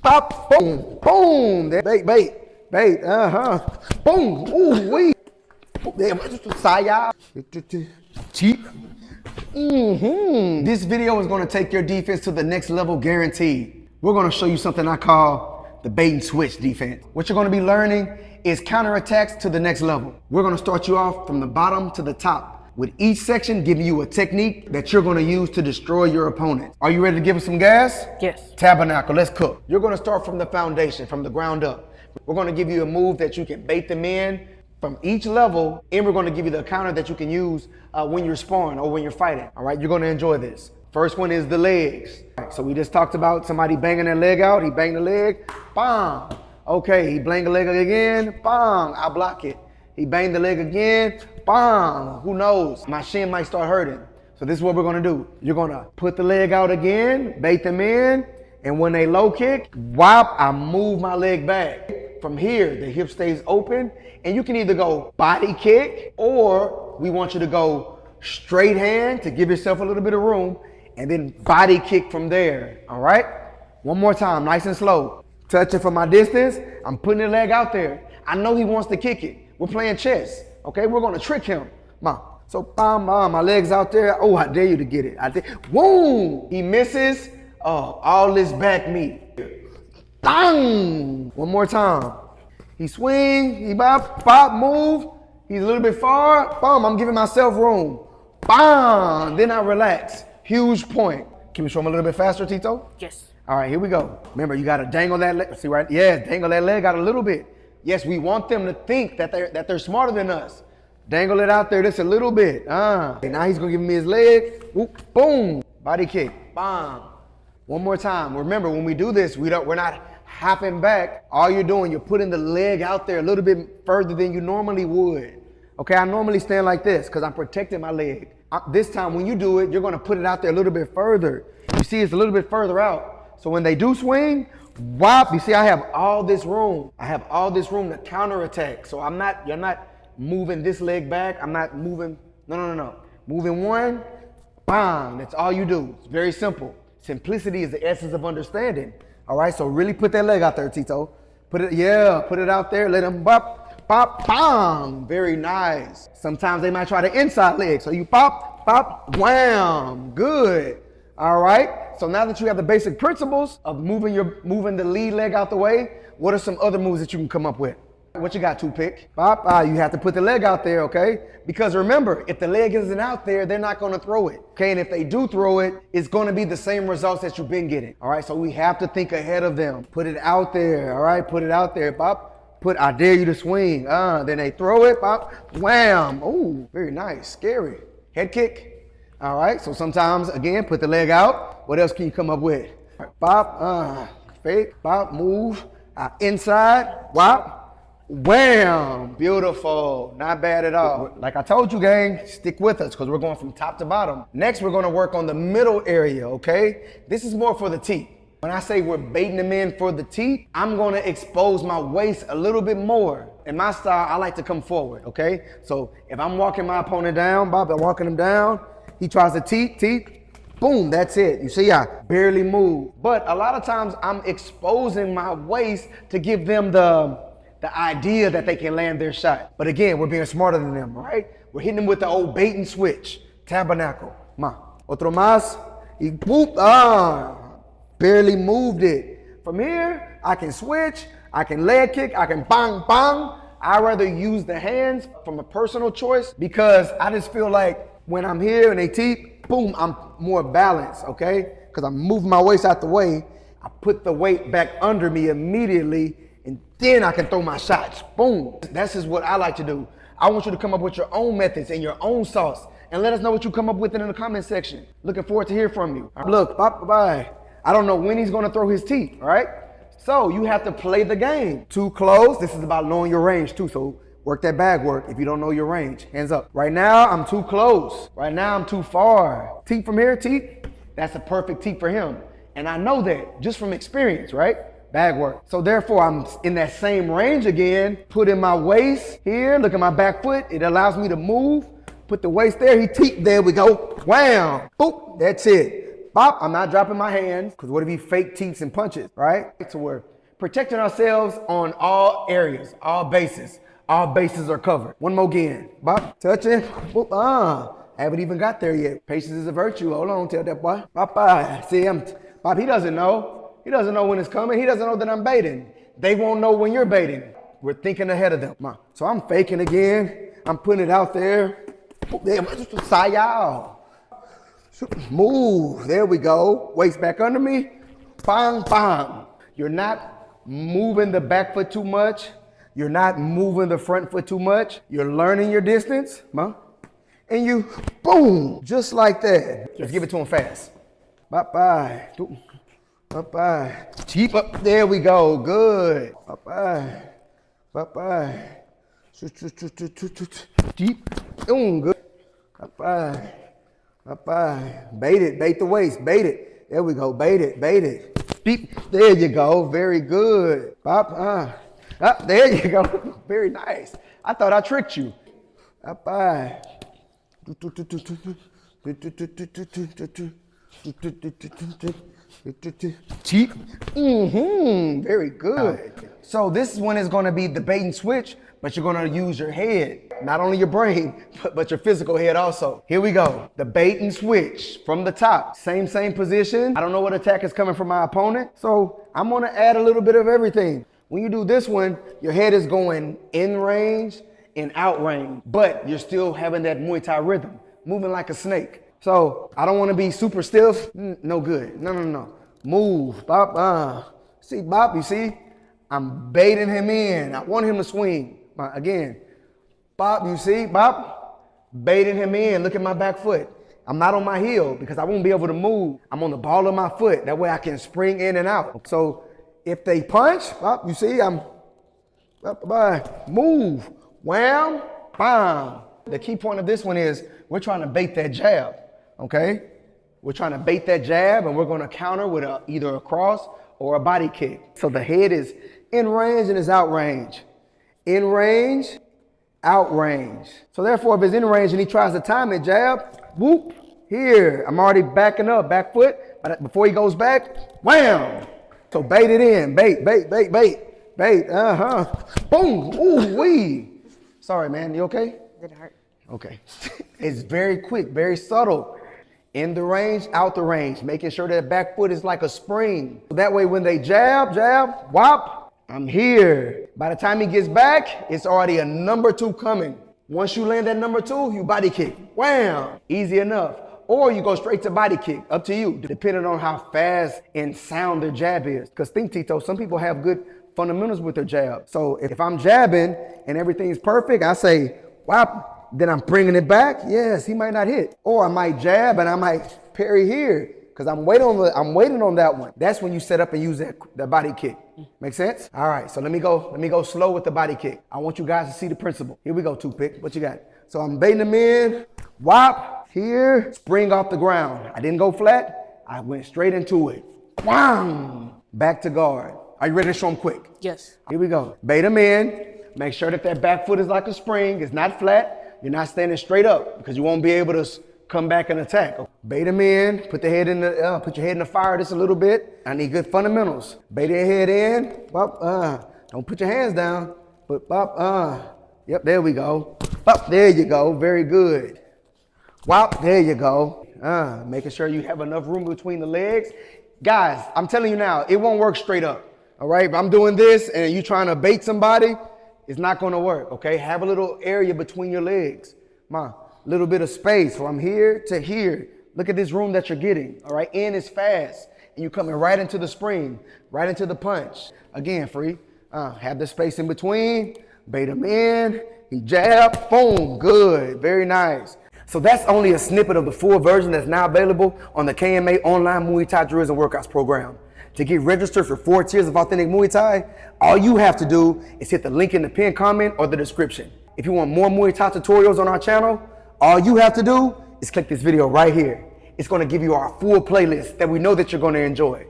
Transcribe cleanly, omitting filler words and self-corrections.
pop, boom, boom. Bait, bait, bait, boom, ooh, wee. Saya, cheap. This video is gonna take your defense to the next level, guaranteed. We're gonna show you something I call the bait and switch defense. What you're gonna be learning is counterattacks to the next level. We're gonna start you off from the bottom to the top, with each section giving you a technique that you're gonna use to destroy your opponent. Are you ready to give us some gas? Yes. Tabernacle, let's cook. You're gonna start from the foundation, from the ground up. We're gonna give you a move that you can bait them in from each level, and we're gonna give you the counter that you can use when you're sparring or when you're fighting, all right? You're gonna enjoy this. First one is the legs. So we just talked about somebody banging their leg out. He banged the leg, bang. Okay, he banged the leg again, bang, I block it. He banged the leg again, bang, who knows? My shin might start hurting. So this is what we're gonna do. You're gonna put the leg out again, bait them in, and when they low kick, whop, I move my leg back. From here, the hip stays open, and you can either go body kick, or we want you to go straight hand to give yourself a little bit of room, and then body kick from there, all right? One more time, nice and slow. Touch it from my distance, I'm putting the leg out there. I know he wants to kick it. We're playing chess, okay? We're gonna trick him, ma. So, bam, bam, my leg's out there. Oh, I dare you to get it. I dare, boom! He misses, oh, all this back meat. Bang! One more time. He swing, he bop, pop, move. He's a little bit far, boom, I'm giving myself room. Bam! Then I relax. Huge point. Can we show him a little bit faster, Tito? Yes. All right, here we go. Remember, you gotta dangle that leg. See right? Yeah, dangle that leg out a little bit. Yes, we want them to think that they're smarter than us. Dangle it out there just a little bit. Okay, now he's gonna give me his leg. Whoop, boom, body kick, bam. One more time. Remember, when we do this, we're not hopping back. All you're doing, you're putting the leg out there a little bit further than you normally would. Okay, I normally stand like this because I'm protecting my leg. This time, when you do it, you're gonna put it out there a little bit further. You see, it's a little bit further out. So when they do swing, whop, you see I have all this room. I have all this room to counterattack. So you're not moving this leg back. I'm not moving, no. Moving one, bang, that's all you do. It's very simple. Simplicity is the essence of understanding. All right, so really put that leg out there, Tito. Put it out there, let them bop, pop, bang. Very nice. Sometimes they might try the inside leg. So you pop, pop, wham, good. All right, so now that you have the basic principles of moving the lead leg out the way, what are some other moves that you can come up with? What you got, Toothpick? Pop, you have to put the leg out there, okay? Because remember, if the leg isn't out there, they're not gonna throw it, okay? And if they do throw it, it's gonna be the same results that you've been getting, all right? So we have to think ahead of them. Put it out there, all right? Put it out there, pop. I dare you to swing. Then they throw it, pop, wham. Ooh, very nice, scary. Head kick. All right, so sometimes, again, put the leg out. What else can you come up with? Pop, fake, pop, move, inside, whop, wham, beautiful, not bad at all. Like I told you, gang, stick with us because we're going from top to bottom. Next, we're gonna work on the middle area, okay? This is more for the teeth. When I say we're baiting them in for the teeth, I'm gonna expose my waist a little bit more. In my style, I like to come forward, okay? So if I'm walking my opponent down, Bob, I'm walking him down, he tries to teeth, boom, that's it. You see, I barely move. But a lot of times I'm exposing my waist to give them the idea that they can land their shot. But again, we're being smarter than them, right? We're hitting them with the old bait and switch. Tabernacle, otro más, y boop, barely moved it. From here, I can switch, I can leg kick, I can bang, bang. I'd rather use the hands from a personal choice because I just feel like when I'm here and they teeth, boom, I'm more balanced, okay? Because I'm moving my waist out the way. I put the weight back under me immediately, and then I can throw my shots, boom. That's just what I like to do. I want you to come up with your own methods and your own sauce, and let us know what you come up with in the comment section. Looking forward to hear from you. Look, bye. I don't know when he's gonna throw his teeth, all right? So you have to play the game. Too close, this is about knowing your range too, so work that bag work if you don't know your range. Hands up. Right now, I'm too close. Right now, I'm too far. Teeth from here, teeth, that's a perfect teeth for him. And I know that just from experience, right? Bag work. So therefore, I'm in that same range again, putting my waist here, look at my back foot. It allows me to move, put the waist there, he teeth, there we go. Wham, boop, that's it. bop, I'm not dropping my hands, because what if he fake teeps and punches, right? So we're protecting ourselves on all areas, all bases. All bases are covered. One more again. Bop, touching. Boop, haven't even got there yet. Patience is a virtue. Hold on, tell that boy. Bop, see, Bop, he doesn't know. He doesn't know when it's coming. He doesn't know that I'm baiting. They won't know when you're baiting. We're thinking ahead of them. So I'm faking again. I'm putting it out there. Sayao. Move. There we go. Waist back under me. Bang, bang. You're not moving the back foot too much. You're not moving the front foot too much. You're learning your distance. And you, boom, just like that. Let's give it to him fast. Bye-bye. Bye-bye. Keep up. There we go. Good. Bye-bye. Bye-bye. Deep. Good. Bye-bye. Bye-bye. Bait it. Bait the waist. Bait it. There we go. Bait it. Bait it. Deep. There you go. Very good. Bye-bye. There you go. Very nice. I thought I tricked you. Bye-bye. Cheap. Very good. So this one is going to be the bait and switch, but you're going to use your head, not only your brain, but your physical head also. Here we go. The bait and switch from the top. Same position. I don't know what attack is coming from my opponent, so I'm going to add a little bit of everything. When you do this one, your head is going in range and out range, but you're still having that Muay Thai rhythm, moving like a snake. So I don't want to be super stiff. No good. No. Move. Bop. See, Bop, you see? I'm baiting him in. I want him to swing. Again. Bop, you see? Bop. Baiting him in. Look at my back foot. I'm not on my heel because I won't be able to move. I'm on the ball of my foot. That way I can spring in and out. So if they punch, Bop, you see? I'm move. Wham. Bam. The key point of this one is we're trying to bait that jab. Okay? We're trying to bait that jab, and we're going to counter with either a cross or a body kick. So the head is in range and is out range. In range, out range. So therefore, if it's in range and he tries to time it, jab, whoop, here. I'm already backing up, back foot. But before he goes back, wham. So bait it in, bait. Boom, ooh, wee. Sorry, man, you okay? Did it hurt? Okay. It's very quick, very subtle. In the range, out the range, making sure that back foot is like a spring. That way when they jab, whop, I'm here. By the time he gets back, it's already a number 2 coming. Once you land that number 2, you body kick. Wham! Easy enough. Or you go straight to body kick. Up to you, depending on how fast and sound their jab is. Because think, Tito, some people have good fundamentals with their jab. So if I'm jabbing and everything's perfect, I say, whop. Then I'm bringing it back. Yes, he might not hit. Or I might jab and I might parry here because I'm waiting on that one. That's when you set up and use that body kick. Make sense? All right, so let me go slow with the body kick. I want you guys to see the principle. Here we go, toothpick. What you got? So I'm baiting them in. Whop, here, spring off the ground. I didn't go flat. I went straight into it. Wham! Back to guard. Are you ready to show them quick? Yes. Here we go. Bait them in. Make sure that back foot is like a spring. It's not flat. You're not standing straight up because you won't be able to come back and attack. Bait them in, put your head in the fire just a little bit. I need good fundamentals. Bait your head in, don't put your hands down, but yep, there we go. There you go, very good. Whop, there you go. Making sure you have enough room between the legs. Guys, I'm telling you now, it won't work straight up, all right? If I'm doing this and you trying to bait somebody, it's not going to work, okay? Have a little area between your legs. A little bit of space from here to here. Look at this room that you're getting, all right? In is fast, and you're coming right into the spring, right into the punch. Again, free. Have the space in between. Bait him in. He jab. Boom. Good. Very nice. So that's only a snippet of the full version that's now available on the KMA Online Muay Thai Drills and Workouts program. To get registered for 4 tiers of authentic Muay Thai, all you have to do is hit the link in the pinned comment or the description. If you want more Muay Thai tutorials on our channel, all you have to do is click this video right here. It's going to give you our full playlist that we know that you're going to enjoy.